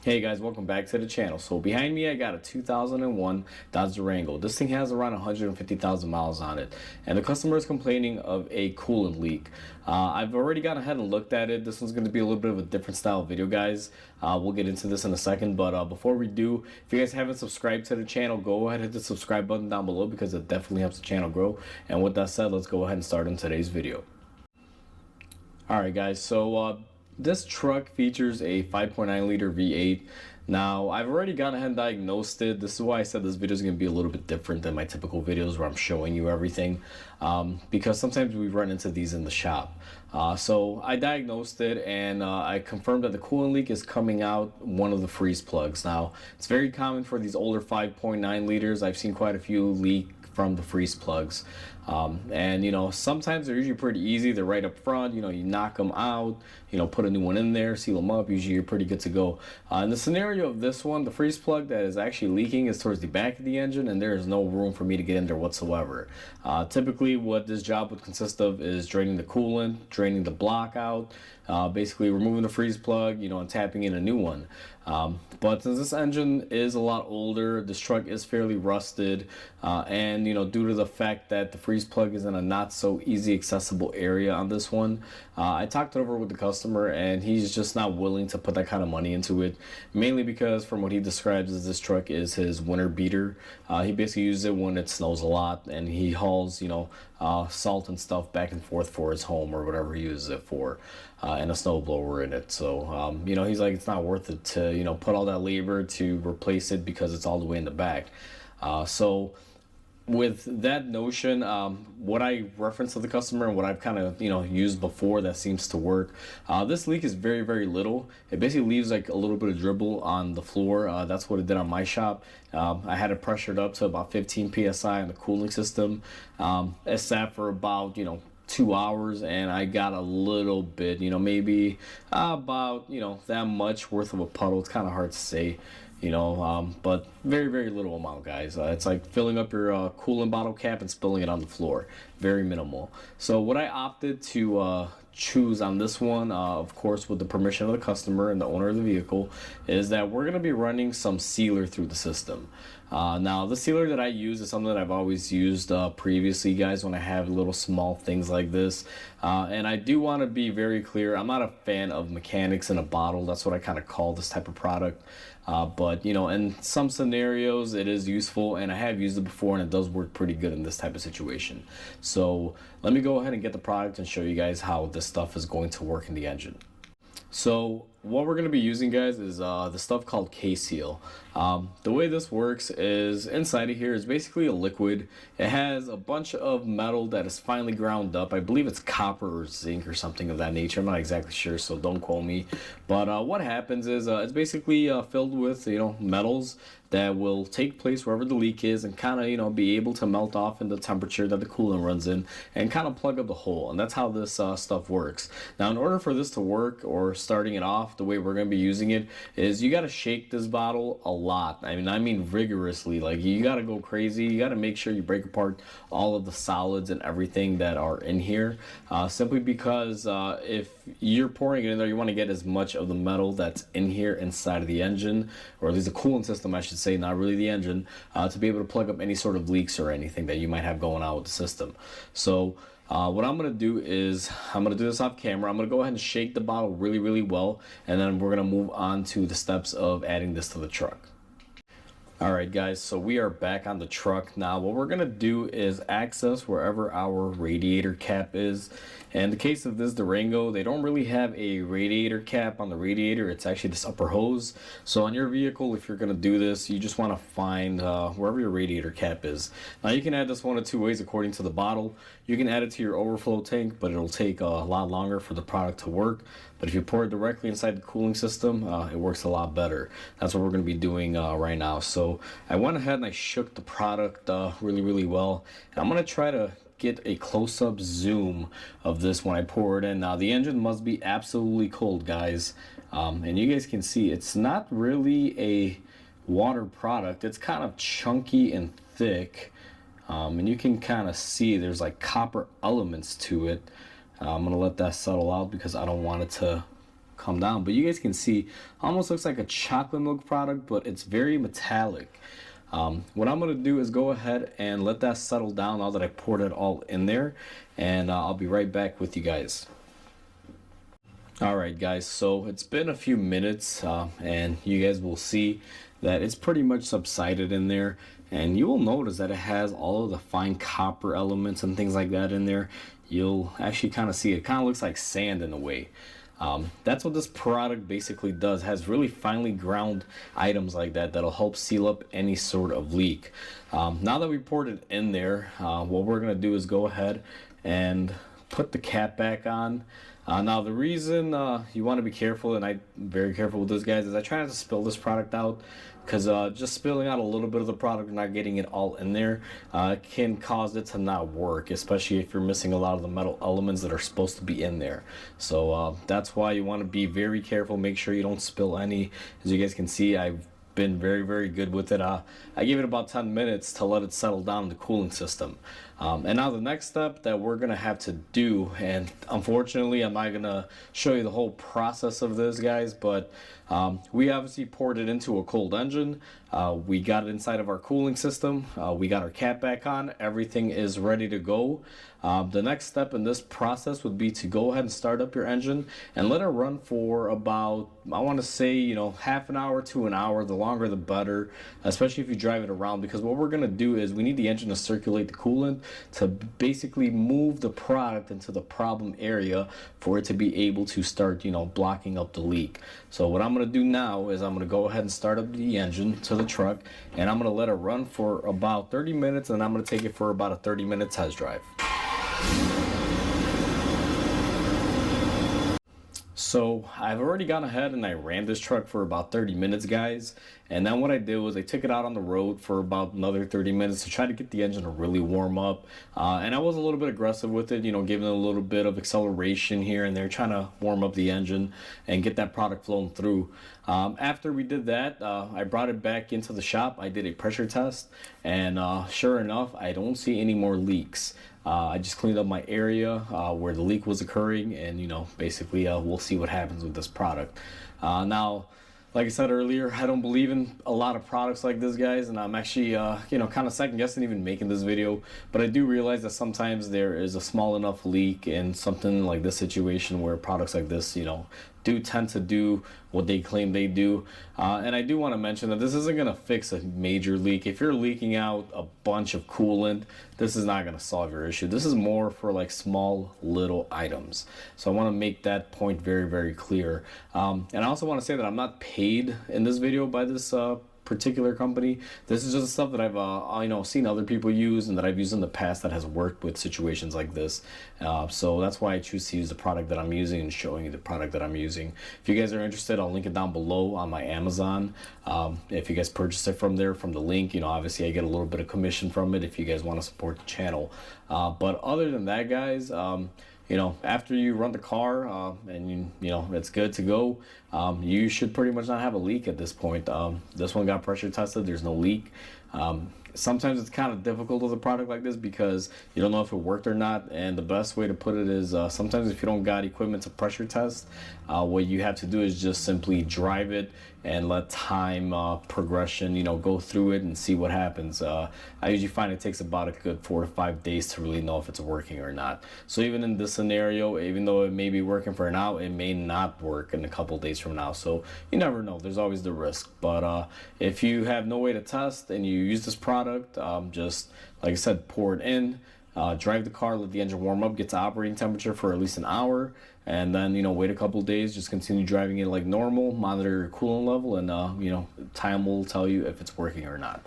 Hey guys, welcome back to the channel. So behind me I got a 2001 Dodge Durango. This thing has around 150,000 miles on it, and the customer is complaining of a coolant leak. I've already gone ahead and looked at it. This one's going to be a little bit of a different style video, guys. We'll get into this in a second, but before we do, if you guys haven't subscribed to the channel, go ahead and hit the subscribe button down below because it definitely helps the channel grow. And with that said, let's go ahead and start on today's video. Alright guys, so this truck features a 5.9 liter V8. Now, I've already gone ahead and diagnosed it. This is why I said this video is going to be a little bit different than my typical videos where I'm showing you everything, because sometimes we run into these in the shop. So I diagnosed it, and I confirmed that the coolant leak is coming out one of the freeze plugs. Now, it's very common for these older 5.9 liters. I've seen quite a few leak from the freeze plugs, and you know, sometimes they're usually pretty easy. They're right up front, you know, you knock them out, you know, put a new one in there, seal them up, usually you're pretty good to go. In the scenario of this one, the freeze plug that is actually leaking is towards the back of the engine, and there is no room for me to get in there whatsoever. Typically what this job would consist of is draining the coolant, draining the block out, basically removing the freeze plug, you know, and tapping in a new one. But since this engine is a lot older, this truck is fairly rusted, and you know, due to the fact that the freeze plug is in a not so easy accessible area on this one, I talked it over with the customer, and he's just not willing to put that kind of money into it, mainly because from what he describes as this truck is his winter beater. He basically uses it when it snows a lot, and he hauls, you know, salt and stuff back and forth for his home or whatever he uses it for, and a snowblower in it. So you know, he's like, it's not worth it to, you know, put all that labor to replace it because it's all the way in the back. So with that notion, what I referenced to the customer and what I've kind of, you know, used before that seems to work, this leak is very, very little. It basically leaves like a little bit of dribble on the floor. That's what it did on my shop. I had it pressured up to about 15 psi on the cooling system. It sat for about, you know, 2 hours, and I got a little bit, you know, maybe about, you know, that much worth of a puddle. It's kind of hard to say, you know, but very, very little amount, guys. It's like filling up your coolant bottle cap and spilling it on the floor. Very minimal. So what I opted to choose on this one, of course with the permission of the customer and the owner of the vehicle, is that we're going to be running some sealer through the system. Now the sealer that I use is something that I've always used previously, guys, when I have little small things like this, and I do want to be very clear, I'm not a fan of mechanics in a bottle. That's what I kind of call this type of product. But you know, in some scenarios it is useful, and I have used it before, and it does work pretty good in this type of situation. So let me go ahead and get the product and show you guys how this stuff is going to work in the engine. So what we're going to be using, guys, is the stuff called K-Seal. The way this works is inside of here is basically a liquid. It has a bunch of metal that is finely ground up. I believe it's copper or zinc or something of that nature. I'm not exactly sure, so don't quote me. But what happens is it's basically filled with, you know, metals that will take place wherever the leak is, and kind of, you know, be able to melt off in the temperature that the coolant runs in and kind of plug up the hole. And that's how this stuff works. Now, in order for this to work, or starting it off the way we're going to be using it, is you got to shake this bottle a lot. I mean rigorously. Like, you got to go crazy. You got to make sure you break apart all of the solids and everything that are in here, simply because if you're pouring it in there, you want to get as much of the metal that's in here inside of the engine, or at least the coolant system, I should say, not really the engine, to be able to plug up any sort of leaks or anything that you might have going on with the system. So what I'm going to do is, I'm going to do this off camera. I'm going to go ahead and shake the bottle really, really well, and then we're going to move on to the steps of adding this to the truck. Alright guys, so we are back on the truck. Now what we're going to do is access wherever our radiator cap is. In the case of this Durango, they don't really have a radiator cap on the radiator. It's actually this upper hose. So on your vehicle, if you're going to do this, you just want to find wherever your radiator cap is. Now you can add this one of two ways according to the bottle. You can add it to your overflow tank, but it'll take a lot longer for the product to work. But if you pour it directly inside the cooling system, it works a lot better. That's what we're going to be doing right now. So I went ahead and I shook the product really, really well. And I'm going to try to get a close-up zoom of this when I pour it in. Now the engine must be absolutely cold, guys, and you guys can see it's not really a water product. It's kind of chunky and thick, and you can kind of see there's like copper elements to it. I'm gonna let that settle out because I don't want it to come down. But you guys can see, almost looks like a chocolate milk product, but it's very metallic. What I'm going to do is go ahead and let that settle down now that I poured it all in there, and I'll be right back with you guys. Alright guys, so it's been a few minutes and you guys will see that it's pretty much subsided in there, and you will notice that it has all of the fine copper elements and things like that in there. You'll actually kind of see it kind of looks like sand in a way. That's what this product basically does, has really finely ground items like that that'll help seal up any sort of leak. Now that we poured it in there, what we're going to do is go ahead and put the cap back on. Now the reason you want to be careful, and I'm very careful with this guys, is I try not to spill this product out, because just spilling out a little bit of the product and not getting it all in there can cause it to not work, especially if you're missing a lot of the metal elements that are supposed to be in there. So that's why you want to be very careful, make sure you don't spill any. As you guys can see, I've been very good with it. I gave it about 10 minutes to let it settle down in the cooling system. And now the next step that we're gonna have to do, and unfortunately I'm not gonna show you the whole process of this guys, but we obviously poured it into a cold engine. We got it inside of our cooling system. We got our cap back on. Everything is ready to go. The next step in this process would be to go ahead and start up your engine and let it run for about, I want to say, you know, half an hour to an hour. The longer the better, especially if you drive it around, because what we're going to do is we need the engine to circulate the coolant to basically move the product into the problem area for it to be able to start, you know, blocking up the leak. So what I'm going to do now is I'm going to go ahead and start up the engine to the truck, and I'm going to let it run for about 30 minutes, and I'm going to take it for about a 30-minute test drive. So I've already gone ahead and I ran this truck for about 30 minutes guys, and then what I did was I took it out on the road for about another 30 minutes to try to get the engine to really warm up, and I was a little bit aggressive with it, you know, giving it a little bit of acceleration here and there, trying to warm up the engine and get that product flowing through. After we did that, I brought it back into the shop. I did a pressure test, and sure enough, I don't see any more leaks. I just cleaned up my area where the leak was occurring, and you know, basically we'll see what happens with this product. Now, like I said earlier, I don't believe in a lot of products like this guys, and I'm actually you know, kind of second guessing even making this video, but I do realize that sometimes there is a small enough leak in something like this situation where products like this, you know, do tend to do what they claim they do. And I do want to mention that this isn't going to fix a major leak. If you're leaking out a bunch of coolant, this is not going to solve your issue. This is more for like small little items. So I want to make that point very clear. And I also want to say that I'm not paid in this video by this particular company. This is just stuff that I've you know, seen other people use and that I've used in the past that has worked with situations like this. So that's why I choose to use the product that I'm using and showing you the product that I'm using. If you guys are interested, I'll link it down below on my Amazon. If you guys purchase it from there, from the link, you know, obviously I get a little bit of commission from it if you guys want to support the channel. But other than that guys, you know, after you run the car and you know, it's good to go, you should pretty much not have a leak at this point. This one got pressure tested, there's no leak. Sometimes it's kind of difficult with a product like this because you don't know if it worked or not, and the best way to put it is sometimes if you don't got equipment to pressure test, what you have to do is just simply drive it and let time progression, you know, go through it and see what happens. I usually find it takes about a good 4 to 5 days to really know if it's working or not. So even in this scenario, even though it may be working for now, it may not work in a couple days from now. So you never know, there's always the risk. But if you have no way to test and you use this product, just like I said, pour it in, drive the car, let the engine warm up, get to operating temperature for at least an hour, and then, you know, wait a couple days, just continue driving it like normal, monitor your coolant level, and you know, time will tell you if it's working or not.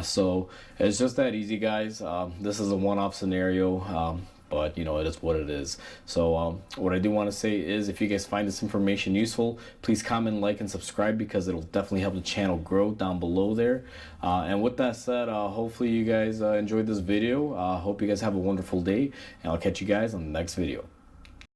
So it's just that easy guys. This is a one-off scenario, but you know, it is what it is. So what I do want to say is, if you guys find this information useful, please comment, like, and subscribe, because it'll definitely help the channel grow down below there. And with that said, hopefully you guys enjoyed this video. Hope you guys have a wonderful day, and I'll catch you guys on the next video.